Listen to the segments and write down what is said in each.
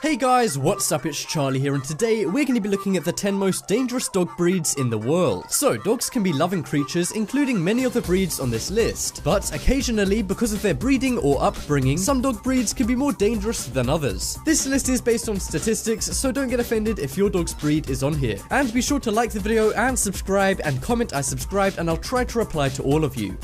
Hey guys, what's up? It's Charlie here, and today we're going to be looking at the 10 most dangerous dog breeds in the world. So, dogs can be loving creatures, including many of the breeds on this list. But occasionally, because of their breeding or upbringing, some dog breeds can be more dangerous than others. This list is based on statistics, so don't get offended if your dog's breed is on here. And be sure to like the video and subscribe and comment I subscribed, and I'll try to reply to all of you.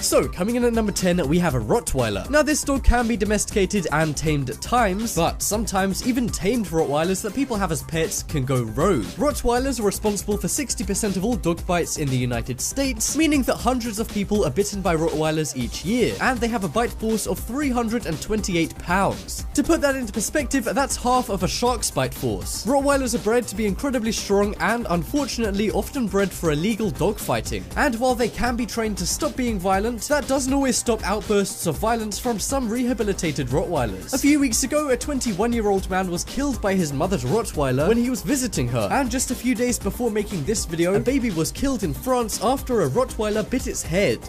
So, coming in at number 10, we have a Rottweiler. Now, this dog can be domesticated and tamed at times, but sometimes even tamed Rottweilers that people have as pets can go rogue. Rottweilers are responsible for 60% of all dog bites in the United States, meaning that hundreds of people are bitten by Rottweilers each year, and they have a bite force of 328 pounds. To put that into perspective, that's half of a shark's bite force. Rottweilers are bred to be incredibly strong and, unfortunately, often bred for illegal dog fighting. And while they can be trained to stop being violent, that doesn't always stop outbursts of violence from some rehabilitated Rottweilers. A few weeks ago, a 21-year-old man was killed by his mother's Rottweiler when he was visiting her, and just a few days before making this video, a baby was killed in France after a Rottweiler bit its head.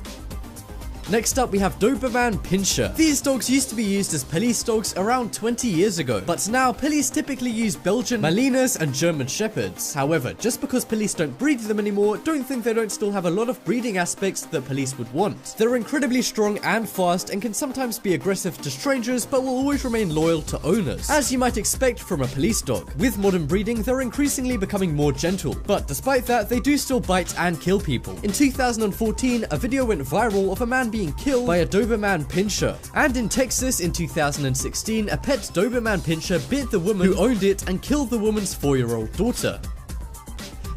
Next up, we have Doberman Pinscher. These dogs used to be used as police dogs around 20 years ago, but now police typically use Belgian Malinois and German Shepherds. However, just because police don't breed them anymore, don't think they don't still have a lot of breeding aspects that police would want. They're incredibly strong and fast and can sometimes be aggressive to strangers, but will always remain loyal to owners, as you might expect from a police dog. With modern breeding, they're increasingly becoming more gentle, but despite that, they do still bite and kill people. In 2014, a video went viral of a man being killed by a Doberman Pinscher. And in Texas in 2016, a pet Doberman Pinscher bit the woman who owned it and killed the woman's 4-year-old daughter.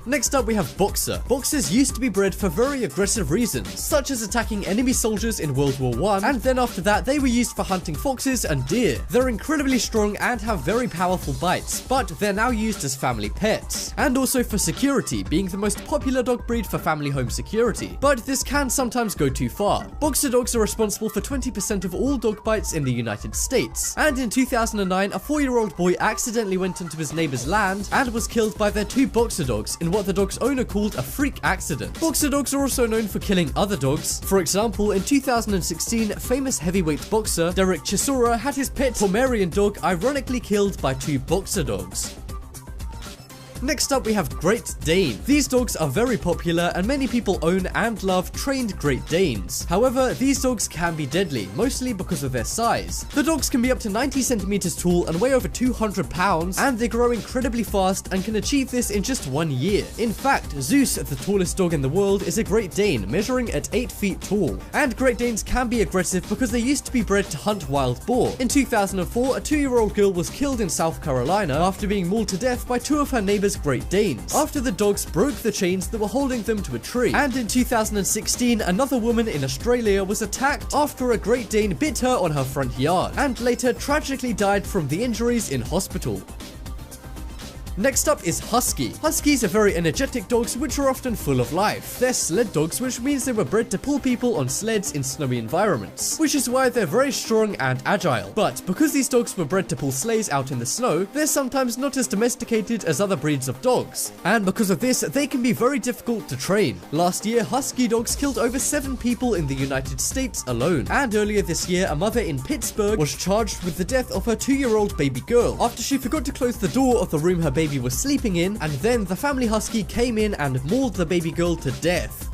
Next up, we have Boxer. Boxers used to be bred for very aggressive reasons, such as attacking enemy soldiers in World War I, and then after that, they were used for hunting foxes and deer. They're incredibly strong and have very powerful bites, but they're now used as family pets, and also for security, being the most popular dog breed for family home security. But this can sometimes go too far. Boxer dogs are responsible for 20% of all dog bites in the United States, and in 2009, a 4-year-old boy accidentally went into his neighbor's land and was killed by their 2 boxer dogs in what the dog's owner called a freak accident. Boxer dogs are also known for killing other dogs. For example, in 2016, famous heavyweight boxer Derek Chisora had his pet Pomeranian dog ironically killed by 2 boxer dogs. Next up, we have Great Dane. These dogs are very popular and many people own and love trained Great Danes. However, these dogs can be deadly, mostly because of their size. The dogs can be up to 90 centimeters tall and weigh over 200 pounds, and they grow incredibly fast and can achieve this in just 1 year. In fact, Zeus, the tallest dog in the world, is a Great Dane, measuring at 8 feet tall. And Great Danes can be aggressive because they used to be bred to hunt wild boar. In 2004, a 2-year-old girl was killed in South Carolina after being mauled to death by 2 of her neighbors' Great Danes, after the dogs broke the chains that were holding them to a tree. And in 2016, another woman in Australia was attacked after a Great Dane bit her on her front yard, and later tragically died from the injuries in hospital. Next up is Husky. Huskies are very energetic dogs which are often full of life. They're sled dogs, which means they were bred to pull people on sleds in snowy environments, which is why they're very strong and agile. But because these dogs were bred to pull sleighs out in the snow, they're sometimes not as domesticated as other breeds of dogs. And because of this, they can be very difficult to train. Last year, Husky dogs killed over 7 people in the United States alone. And earlier this year, a mother in Pittsburgh was charged with the death of her 2-year-old baby girl after she forgot to close the door of the room her baby was sleeping in, and then the family husky came in and mauled the baby girl to death.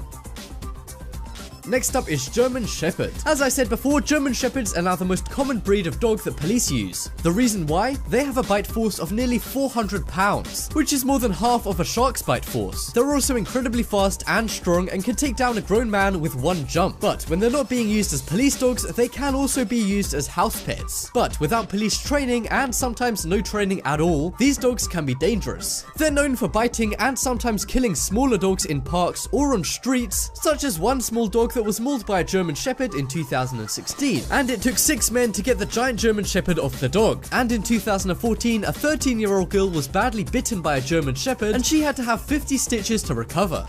Next up is German Shepherd. As I said before, German Shepherds are now the most common breed of dog that police use. The reason why? They have a bite force of nearly 400 pounds, which is more than half of a shark's bite force. They're also incredibly fast and strong and can take down a grown man with 1 jump. But when they're not being used as police dogs, they can also be used as house pets. But without police training, and sometimes no training at all, these dogs can be dangerous. They're known for biting and sometimes killing smaller dogs in parks or on streets, such as one small dog that was mauled by a German Shepherd in 2016, and it took 6 men to get the giant German Shepherd off the dog. And in 2014, a 13-year-old girl was badly bitten by a German Shepherd, and she had to have 50 stitches to recover.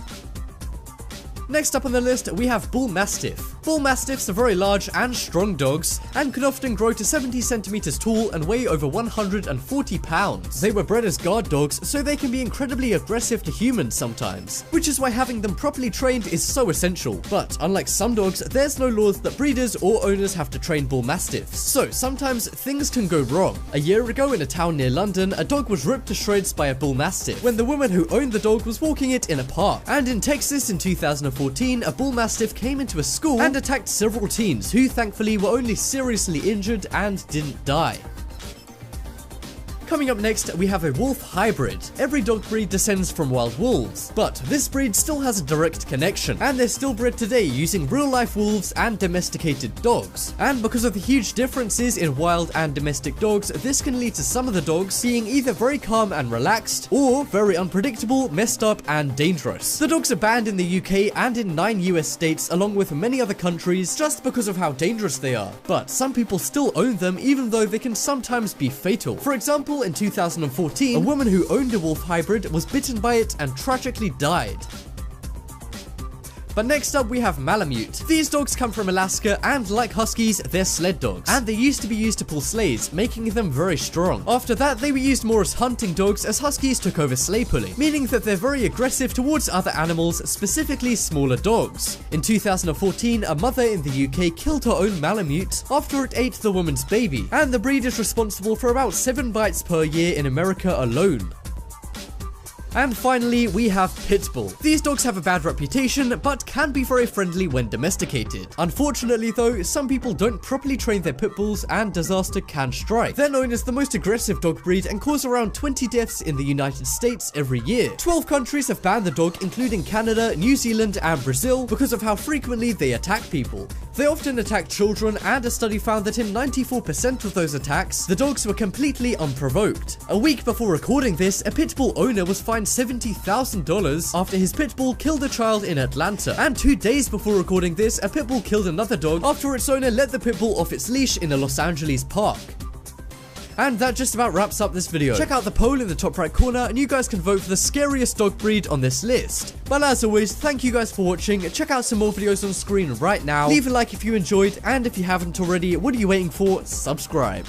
Next up on the list, we have Bull Mastiff. Bull Mastiffs are very large and strong dogs, and can often grow to 70 centimeters tall and weigh over 140 pounds. They were bred as guard dogs, so they can be incredibly aggressive to humans sometimes, which is why having them properly trained is so essential. But unlike some dogs, there's no laws that breeders or owners have to train Bull Mastiffs, so sometimes things can go wrong. A year ago in a town near London, a dog was ripped to shreds by a Bull Mastiff when the woman who owned the dog was walking it in a park. And in Texas in 2014, a Bull Mastiff came into a school and attacked several teens who thankfully were only seriously injured and didn't die. Coming up next, we have a wolf hybrid. Every dog breed descends from wild wolves, but this breed still has a direct connection, and they're still bred today using real-life wolves and domesticated dogs. And because of the huge differences in wild and domestic dogs, this can lead to some of the dogs being either very calm and relaxed, or very unpredictable, messed up, and dangerous. The dogs are banned in the UK and in 9 US states, along with many other countries, just because of how dangerous they are. But some people still own them, even though they can sometimes be fatal. For example, in 2014, a woman who owned a wolf hybrid was bitten by it and tragically died. But next up we have Malamute. These dogs come from Alaska, and like huskies, they're sled dogs, and they used to be used to pull sleighs, making them very strong. After that, they were used more as hunting dogs, as huskies took over sleigh pulling, meaning that they're very aggressive towards other animals, specifically smaller dogs. In 2014, a mother in the UK killed her own Malamute after it ate the woman's baby, and the breed is responsible for about 7 bites per year in America alone. And finally, we have Pitbull. These dogs have a bad reputation, but can be very friendly when domesticated. Unfortunately though, some people don't properly train their Pitbulls and disaster can strike. They're known as the most aggressive dog breed and cause around 20 deaths in the United States every year. 12 countries have banned the dog, including Canada, New Zealand, and Brazil, because of how frequently they attack people. They often attack children, and a study found that in 94% of those attacks, the dogs were completely unprovoked. A week before recording this, a Pitbull owner was fined $70,000 after his Pitbull killed a child in Atlanta. And 2 days before recording this, a Pitbull killed another dog after its owner let the Pitbull off its leash in a Los Angeles park. And that just about wraps up this video. Check out the poll in the top right corner and you guys can vote for the scariest dog breed on this list. But as always, thank you guys for watching. Check out some more videos on screen right now. Leave a like if you enjoyed, and if you haven't already, what are you waiting for? Subscribe.